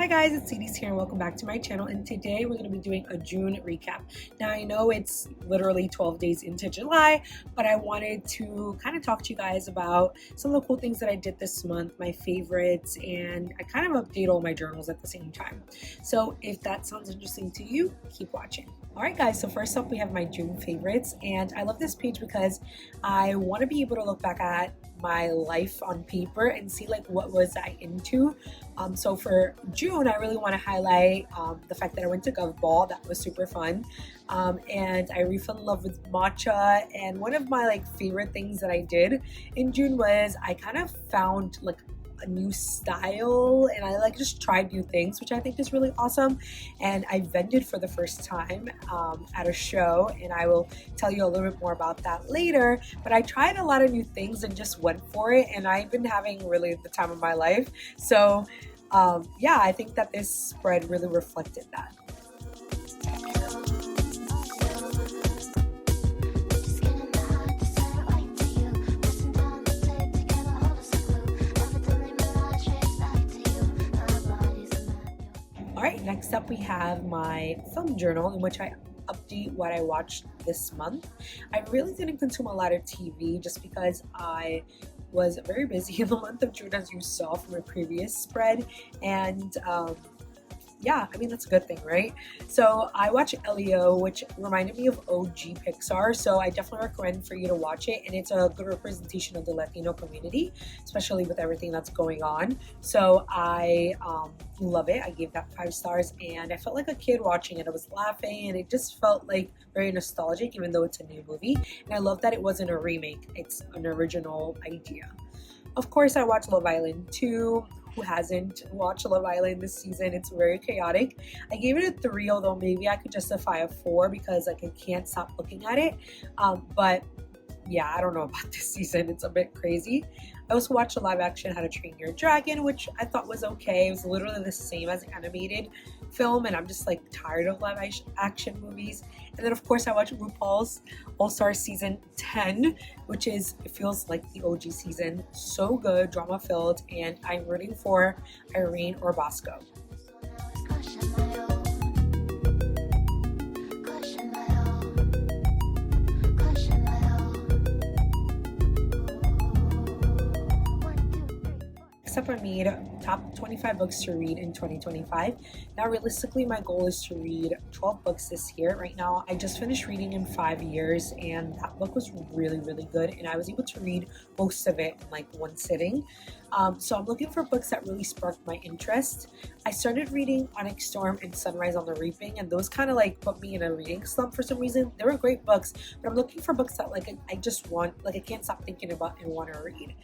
Hi guys, it's CD's here and welcome back to my channel, and today we're going to be doing a June recap. Now I know it's literally 12 days into July, but I wanted to kind of talk to you guys about some of the cool things that I did this month, my favorites, and I kind of update all my journals at the same time. So if that sounds interesting to you, keep watching. Alright guys, so first up we have my June favorites, and I love this page because I want to be able to look back at my life on paper and see like what was I into. So for June, I really want to highlight the fact that I went to Gov Ball. That was super fun. And I really fell in love with matcha. And one of my favorite things that I did in June was I kind of found a new style, and I just tried new things, which I think is really awesome. And I vended for the first time at a show, and I will tell you a little bit more about that later. But I tried a lot of new things and just went for it, and I've been having really the time of my life. So yeah, I think that this spread really reflected that. Alright, next up we have my film journal, in which I update what I watched this month. I really didn't consume a lot of TV just because I was very busy in the month of June, as you saw from my previous spread, and yeah, I mean, that's a good thing, right? So I watched Elio, which reminded me of OG Pixar, so I definitely recommend for you to watch it, and it's a good representation of the Latino community, especially with everything that's going on. So I love it. I gave that 5 stars, and I felt like a kid watching it. I was laughing, and it just felt very nostalgic, even though it's a new movie. And I love that it wasn't a remake, it's an original idea. Of course, I watched Love Island 2. Who hasn't watched Love Island this season? It's very chaotic. I gave it a 3, although maybe I could justify a 4 because I can't stop looking at it. But yeah, I don't know about this season. It's a bit crazy. I also watched a live action How to Train Your Dragon, which I thought was okay. It was literally the same as the animated film, and I'm just tired of live action movies. And then of course I watched RuPaul's All-Star Season 10, which it feels like the OG season. So good, drama filled, and I'm rooting for Irene or Bosco. Except I made top 25 books to read in 2025. Now realistically my goal is to read 12 books this year. Right now I just finished reading in 5 years, and that book was really good, and I was able to read most of it in one sitting. So I'm looking for books that really sparked my interest. I started reading Onyx Storm and Sunrise on the Reaping, and those kind of put me in a reading slump for some reason. They were great books, but I'm looking for books that I just want, I can't stop thinking about and want to read,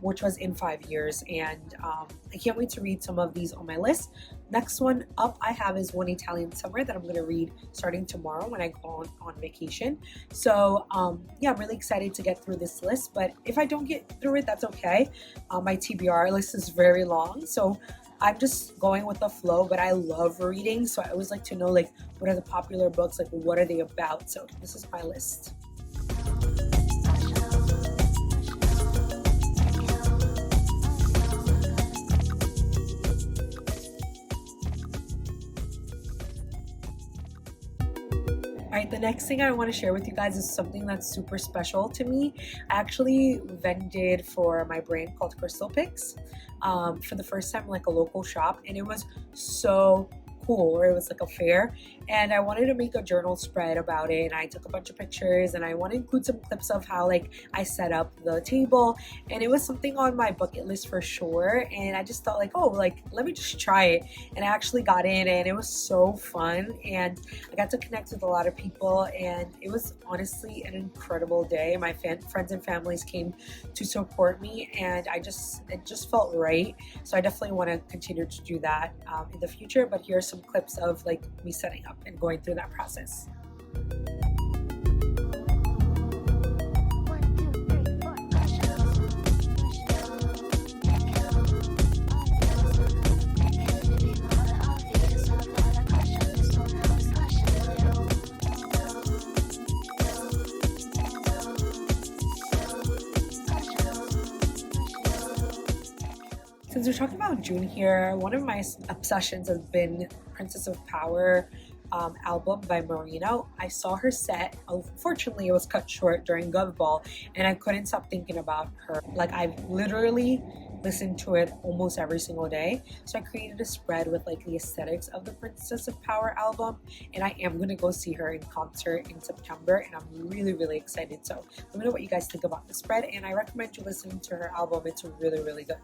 which was in 5 years, and I can't wait to read some of these on my list. Next one up I have is One Italian Summer that I'm going to read starting tomorrow when I go on vacation. So yeah, I'm really excited to get through this list, but if I don't get through it, that's okay. My TBR list is very long, so I'm just going with the flow, but I love reading, so I always like to know what are the popular books, what are they about. So this is my list. Alright, the next thing I want to share with you guys is something that's super special to me. I actually vended for my brand called CrystalPix for the first time in a local shop, and it was so cool. Or it was a fair, and I wanted to make a journal spread about it, and I took a bunch of pictures, and I want to include some clips of how I set up the table, and it was something on my bucket list for sure. And I just thought let me just try it, and I actually got in, and it was so fun, and I got to connect with a lot of people, and it was honestly an incredible day. My friends and families came to support me, and it just felt right. So I definitely want to continue to do that in the future. But here's some clips of me setting up and going through that process. Since we're talking about June here, one of my obsessions has been Princess of Power album by Marina. I saw her set. Unfortunately, it was cut short during Gov Ball, and I couldn't stop thinking about her. Like, I've literally listened to it almost every single day. So I created a spread with like the aesthetics of the Princess of Power album, and I am gonna go see her in concert in September, and I'm really excited. So let me know what you guys think about the spread, and I recommend you listening to her album. It's really good.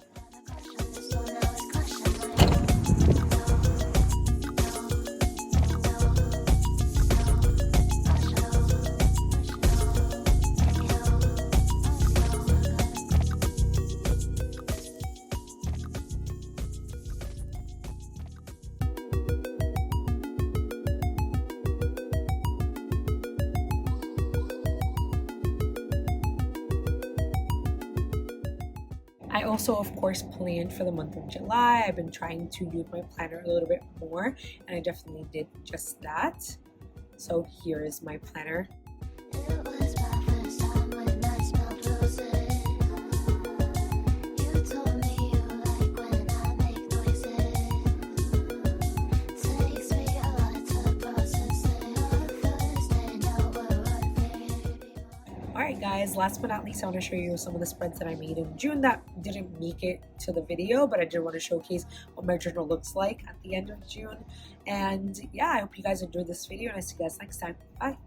I also, of course, planned for the month of July. I've been trying to use my planner a little bit more, and I definitely did just that. So here is my planner. Alright guys, last but not least, I want to show you some of the spreads that I made in June that didn't make it to the video, but I did want to showcase what my journal looks like at the end of June. And yeah, I hope you guys enjoyed this video, and I see you guys next time. Bye!